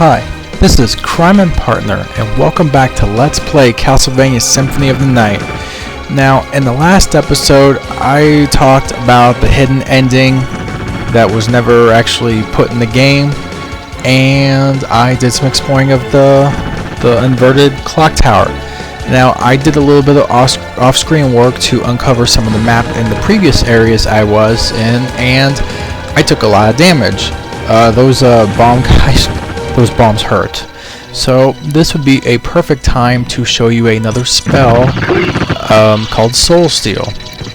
Hi, this is Crime and Partner, and welcome back to Let's Play Castlevania Symphony of the Night. Now, in the last episode, I talked about the hidden ending that was never actually put in the game, and I did some exploring of the inverted clock tower. Now, I did a little bit of off-screen work to uncover some of the map in the previous areas I was in, and I took a lot of damage. Those bomb guys, those bombs hurt. So this would be a perfect time to show you another spell called Soul Steal.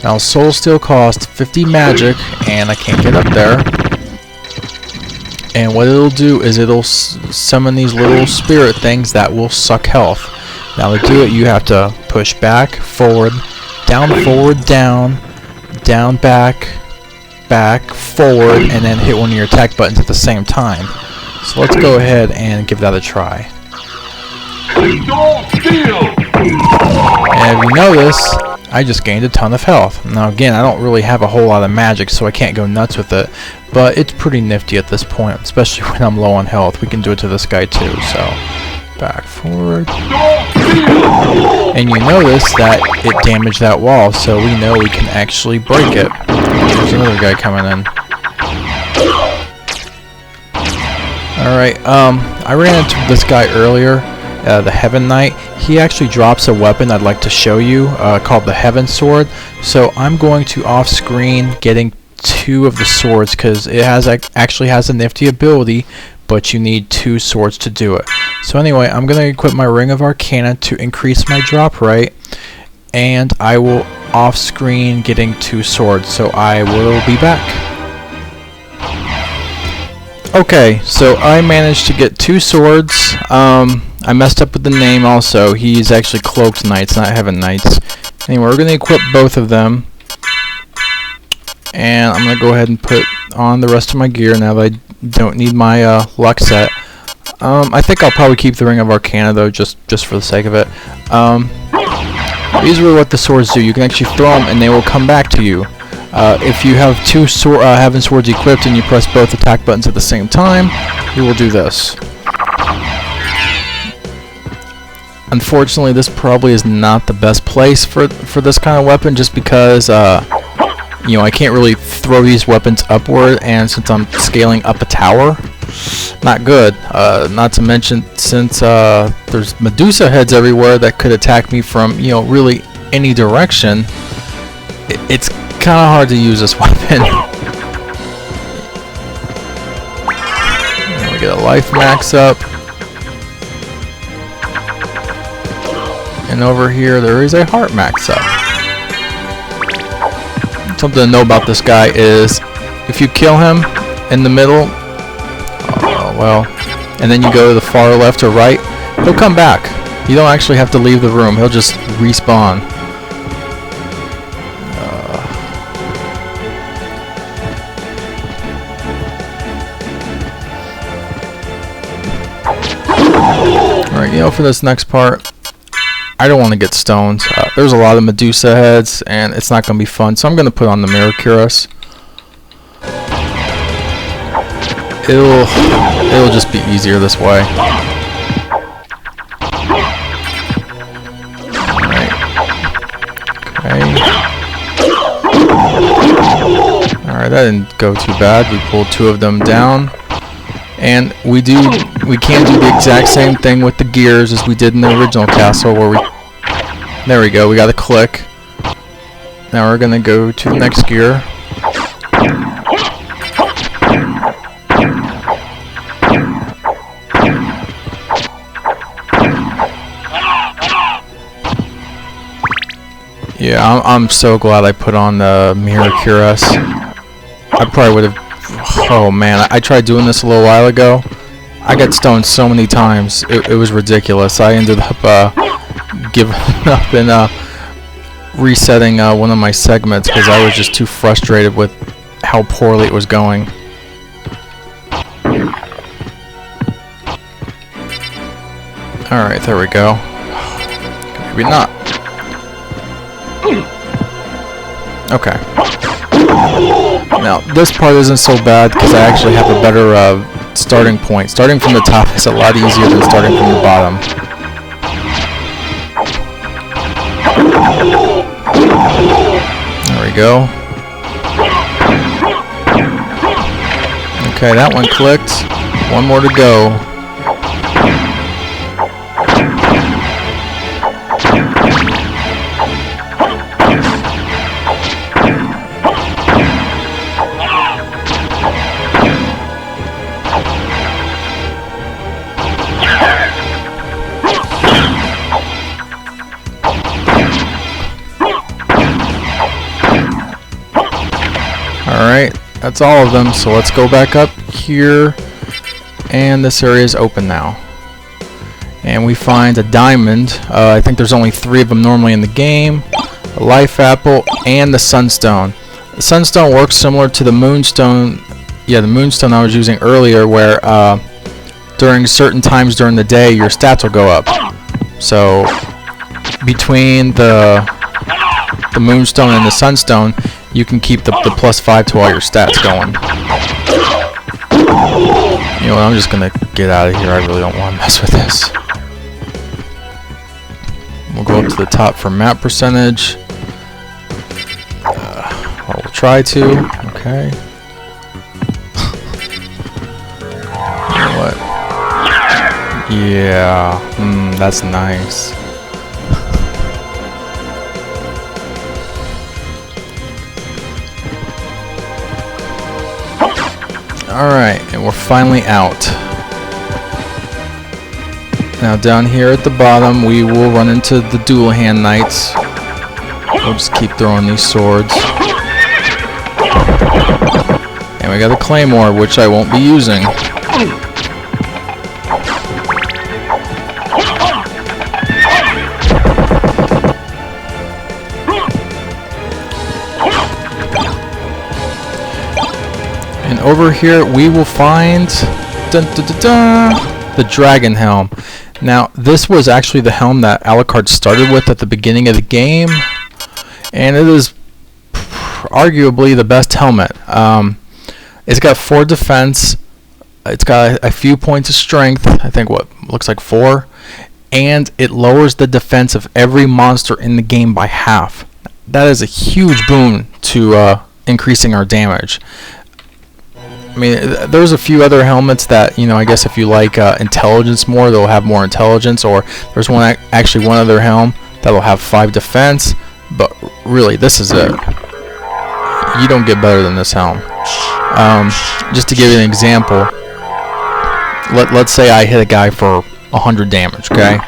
Now, Soul Steal costs 50 magic, and I can't get up there. And what it'll do is it'll summon these little spirit things that will suck health. Now, to do it, you have to push back, forward, down, back, forward, and then hit one of your attack buttons at the same time. So let's go ahead and give that a try. And if you notice, I just gained a ton of health. Now again, I don't really have a whole lot of magic, so I can't go nuts with it, but it's pretty nifty at this point, especially when I'm low on health. We can do it to this guy too, so back, forward. And you notice that it damaged that wall, so we know we can actually break it. There's another guy coming in. Alright, I ran into this guy earlier, the Heaven Knight. He actually drops a weapon I'd like to show you, called the Heaven Sword. So I'm going to off-screen getting 2 of the swords, because it actually has a nifty ability, but you need 2 swords to do it. So anyway, I'm going to equip my Ring of Arcana to increase my drop rate, and I will off-screen getting 2 swords, so I will be back. Okay, so I managed to get 2 swords. I messed up with the name also. He's actually Cloaked Knights, not Heaven Knights. Anyway, we're going to equip both of them. And I'm going to go ahead and put on the rest of my gear now that I don't need my luck set. I think I'll probably keep the Ring of Arcana though, just for the sake of it. These are what the swords do. You can actually throw them and they will come back to you. If you have 2 Heaven Swords equipped and you press both attack buttons at the same time, you will do this. Unfortunately, this probably is not the best place for this kind of weapon, just because you know, I can't really throw these weapons upward, and since I'm scaling up a tower, not good. Not to mention, since there's Medusa heads everywhere that could attack me from, you know, really any direction, it's kind of hard to use this weapon. We get a life max up. And over here there is a heart max up. Something to know about this guy is if you kill him in the middle, and then you go to the far left or right, he'll come back. You don't actually have to leave the room. He'll just respawn. Alright, you know, for this next part, I don't want to get stoned. There's a lot of Medusa heads, and it's not going to be fun, so I'm going to put on the Mirror Cuirass. It'll just be easier this way. Alright. Okay. Alright, that didn't go too bad. We pulled 2 of them down. And we can do the exact same thing with the gears as we did in the original castle, where there we go, we got a click. Now we're gonna go to the next gear. Yeah, I'm so glad I put on the Mirror Cuirass. I probably would have. Oh man, I tried doing this a little while ago. I got stoned so many times, it was ridiculous. I ended up giving up and resetting one of my segments because I was just too frustrated with how poorly it was going. Alright, there we go. Maybe not. Okay. Now, this part isn't so bad because I actually have a better starting point. Starting from the top is a lot easier than starting from the bottom. There we go. Okay, that one clicked. One more to go. Alright, that's all of them, so let's go back up here, and this area is open now. And we find a diamond. I think there's only 3 of them normally in the game. A life apple and the sunstone. The sunstone works similar to the moonstone. Yeah, the moonstone I was using earlier, where during certain times during the day your stats will go up. So between the moonstone and the sunstone, you can keep the +5 to all your stats going. You know what, I'm just gonna get out of here. I really don't want to mess with this. We'll go up to the top for map percentage. Well, we'll try to. Okay. You know what? Yeah. That's nice. Alright, and we're finally out. Now down here at the bottom we will run into the dual hand knights. We'll just keep throwing these swords. And we got a claymore, which I won't be using. And over here we will find the dragon helm. Now this was actually the helm that Alucard started with at the beginning of the game, and it is arguably the best helmet. It's got 4 defense, it's got a few points of strength, I think what looks like 4, and it lowers the defense of every monster in the game by half. That is a huge boon to increasing our damage. I mean, there's a few other helmets that, you know, I guess if you like intelligence more, they'll have more intelligence, or there's actually one other helm that'll have 5 defense, but really, this is it. You don't get better than this helm. Just to give you an example, let's say I hit a guy for 100 damage, okay?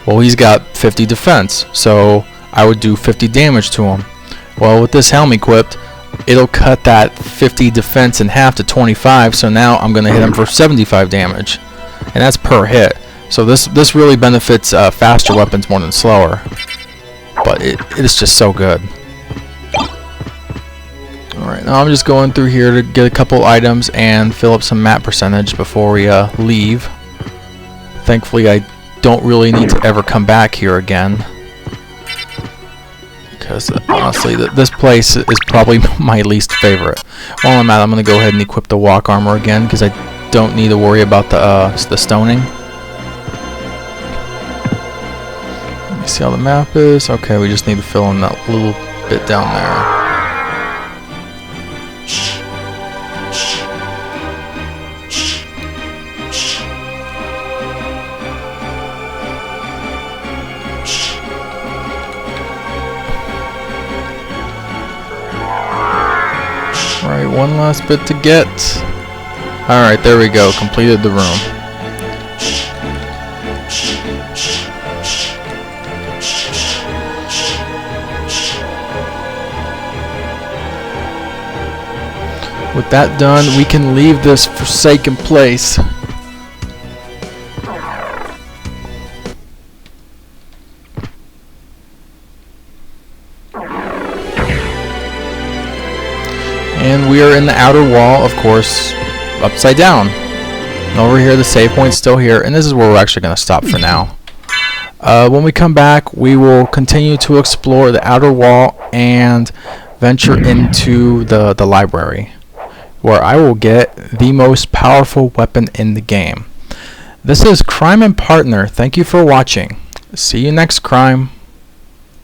Well, he's got 50 defense, so I would do 50 damage to him. Well, with this helm equipped, it'll cut that 50 defense in half to 25, so now I'm going to hit him for 75 damage. And that's per hit. So this really benefits faster weapons more than slower. But it is just so good. Alright, now I'm just going through here to get a couple items and fill up some map percentage before we leave. Thankfully I don't really need to ever come back here again. Because honestly, this place is probably my least favorite. While I'm at it, I'm going to go ahead and equip the walk armor again, because I don't need to worry about the stoning. Let me see how the map is. Okay, we just need to fill in that little bit down there. Alright, one last bit to get. Alright, there we go. Completed the room. With that done, we can leave this forsaken place. And we are in the outer wall, of course, upside down. And over here, the save point's still here, and this is where we're actually going to stop for now. When we come back, we will continue to explore the outer wall and venture into the library. where I will get the most powerful weapon in the game. This is Crime and Partner. Thank you for watching. See you next crime.